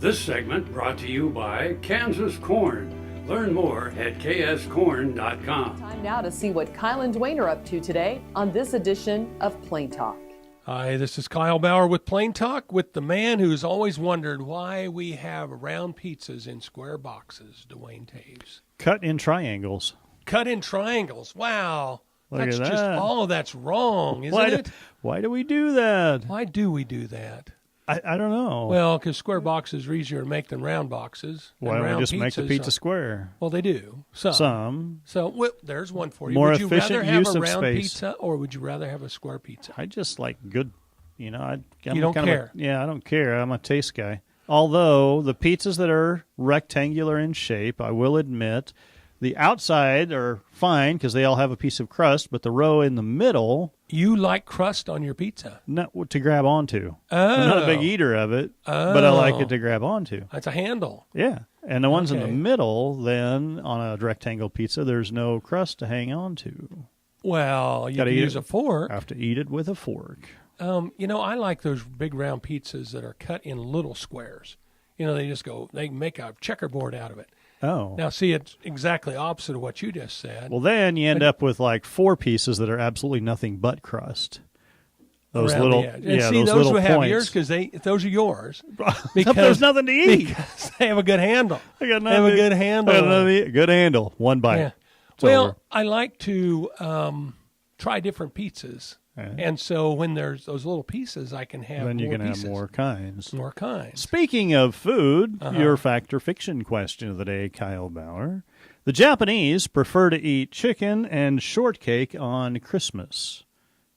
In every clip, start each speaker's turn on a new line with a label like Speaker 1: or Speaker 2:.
Speaker 1: This segment brought to you by Kansas Corn. Learn more at kscorn.com.
Speaker 2: Time now to see what Kyle and Duane are up to today on this edition of Plain Talk.
Speaker 3: Hi, this is Kyle Bauer with Plain Talk with the man who's always wondered why we have round pizzas in square boxes, Duane Toews.
Speaker 4: Cut in triangles.
Speaker 3: Cut in triangles. Wow.
Speaker 4: Look
Speaker 3: That's
Speaker 4: at
Speaker 3: just
Speaker 4: that.
Speaker 3: all of that's wrong, isn't it?
Speaker 4: Why do we do that?
Speaker 3: Why do we do that?
Speaker 4: I don't know.
Speaker 3: Well, because square boxes are easier to make than round boxes.
Speaker 4: Why don't we just make the pizza square?
Speaker 3: Well, they do. Some. So well, there's one for you.
Speaker 4: More
Speaker 3: would you
Speaker 4: efficient
Speaker 3: rather have
Speaker 4: use
Speaker 3: a
Speaker 4: of
Speaker 3: round
Speaker 4: space.
Speaker 3: pizza or would you rather have a square pizza?
Speaker 4: I just like good, you don't
Speaker 3: care.
Speaker 4: I don't care. I'm a taste guy. Although the pizzas that are rectangular in shape, I will admit, the outside are fine because they all have a piece of crust, but the row in the middle...
Speaker 3: You like crust on your pizza?
Speaker 4: Not to grab onto.
Speaker 3: Oh.
Speaker 4: I'm not a big eater of it, but I like it to grab onto.
Speaker 3: That's a handle.
Speaker 4: Yeah. And the ones in the
Speaker 3: Okay.
Speaker 4: middle, then, on a rectangle pizza, there's no crust to hang on to.
Speaker 3: Well, you
Speaker 4: Gotta
Speaker 3: can
Speaker 4: eat
Speaker 3: use
Speaker 4: it.
Speaker 3: a fork.
Speaker 4: I have to eat it with a fork.
Speaker 3: I like those big round pizzas that are cut in little squares. They make a checkerboard out of it.
Speaker 4: Oh.
Speaker 3: Now, see, it's exactly opposite of what you just said.
Speaker 4: Well, then you end up with like 4 pieces that are absolutely nothing but crust. Those
Speaker 3: around
Speaker 4: little,
Speaker 3: the edge.
Speaker 4: yeah,
Speaker 3: And see,
Speaker 4: those
Speaker 3: those
Speaker 4: little
Speaker 3: who have
Speaker 4: points.
Speaker 3: yours because those are yours.
Speaker 4: There's nothing to eat.
Speaker 3: Because they have a good handle.
Speaker 4: I got
Speaker 3: They have a
Speaker 4: nothing-
Speaker 3: good
Speaker 4: I
Speaker 3: handle.
Speaker 4: got nothing to eat. Good handle. One bite.
Speaker 3: Yeah.
Speaker 4: It's
Speaker 3: Well,
Speaker 4: over.
Speaker 3: I like to try different pizzas.
Speaker 4: Yeah.
Speaker 3: And so when there's those little pieces, I can have
Speaker 4: Then you
Speaker 3: more
Speaker 4: can
Speaker 3: pieces.
Speaker 4: have more kinds.
Speaker 3: More kinds.
Speaker 4: Speaking of food,
Speaker 3: Uh-huh.
Speaker 4: your fact or fiction question of the day, Kyle Bauer. The Japanese prefer to eat chicken and shortcake on Christmas.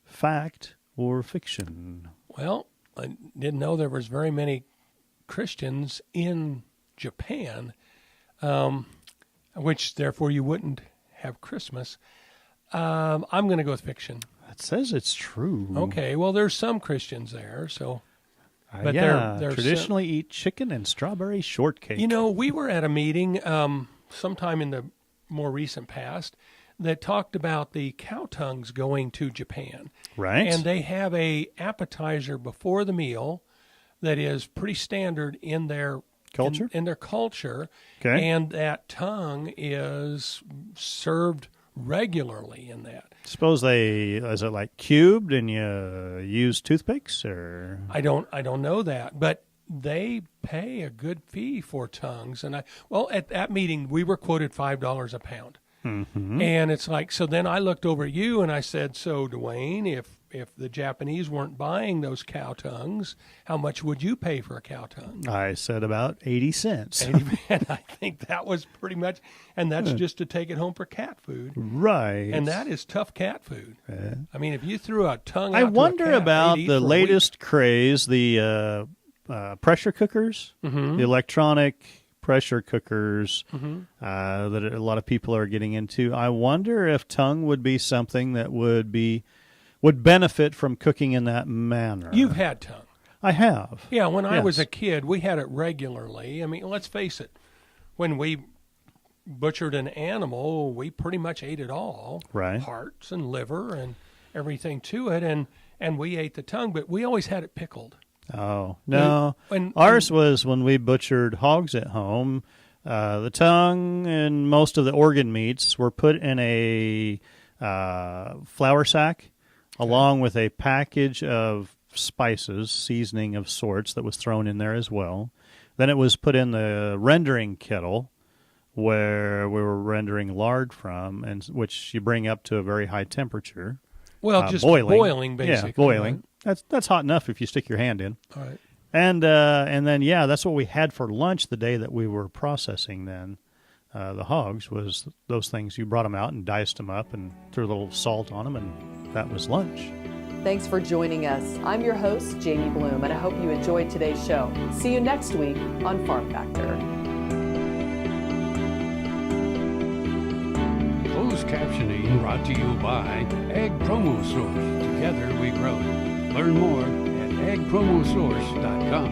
Speaker 4: Fact or fiction?
Speaker 3: Well, I didn't know there was very many Christians in Japan, which therefore you wouldn't have Christmas. I'm going to go with fiction.
Speaker 4: That says it's true.
Speaker 3: Okay, well, there's some Christians there, so. But
Speaker 4: yeah,
Speaker 3: they're
Speaker 4: traditionally eat chicken and strawberry shortcake.
Speaker 3: We were at a meeting sometime in the more recent past that talked about the cow tongues going to Japan.
Speaker 4: Right.
Speaker 3: And they have a appetizer before the meal that is pretty standard in their
Speaker 4: Culture?
Speaker 3: In their culture.
Speaker 4: Okay.
Speaker 3: And that tongue is served regularly in that.
Speaker 4: Suppose is it like cubed and you use toothpicks or?
Speaker 3: I don't know that, but they pay a good fee for tongues. And at that meeting, we were quoted $5 a pound.
Speaker 4: Mm-hmm.
Speaker 3: And it's like, so then I looked over at you and I said, so Duane, if the Japanese weren't buying those cow tongues, how much would you pay for a cow tongue?
Speaker 4: I said about 80 cents.
Speaker 3: And I think that was pretty much, and that's just to take it home for cat food.
Speaker 4: Right.
Speaker 3: And that is tough cat food.
Speaker 4: Yeah.
Speaker 3: I mean, if you threw a tongue out
Speaker 4: I
Speaker 3: to a
Speaker 4: wonder
Speaker 3: cat,
Speaker 4: about
Speaker 3: they'd eat
Speaker 4: the
Speaker 3: for a
Speaker 4: latest craze, the pressure cookers,
Speaker 3: Mm-hmm.
Speaker 4: the electronic pressure cookers
Speaker 3: Mm-hmm.
Speaker 4: that a lot of people are getting into. I wonder if tongue would be something that would benefit from cooking in that manner.
Speaker 3: week. You've had tongue.
Speaker 4: I have.
Speaker 3: Yeah, when I was
Speaker 4: Yes.
Speaker 3: a kid, we had it regularly. I mean, let's face it, when we butchered an animal, we pretty much ate it all.
Speaker 4: Right.
Speaker 3: Hearts and liver and everything to it, and we ate the tongue, but we always had it pickled.
Speaker 4: Oh, no.
Speaker 3: When-
Speaker 4: Ours was when we butchered hogs at home. The tongue and most of the organ meats were put in a flour sack along with a package of spices, seasoning of sorts that was thrown in there as well. Then it was put in the rendering kettle where we were rendering lard from, and which you bring up to a very high temperature.
Speaker 3: Well, just
Speaker 4: boiling.
Speaker 3: boiling, basically.
Speaker 4: Yeah, boiling. That's hot enough if you stick your hand in.
Speaker 3: All right.
Speaker 4: And then, that's what we had for lunch the day that we were processing then. The hogs was those things. You brought them out and diced them up and threw a little salt on them, and that was lunch.
Speaker 2: Thanks for joining us. I'm your host, Jamie Bloom, and I hope you enjoyed today's show. See you next week on Farm Factor.
Speaker 1: Closed captioning brought to you by Ag Promo Source. Together we grow. Learn more at agpromosource.com.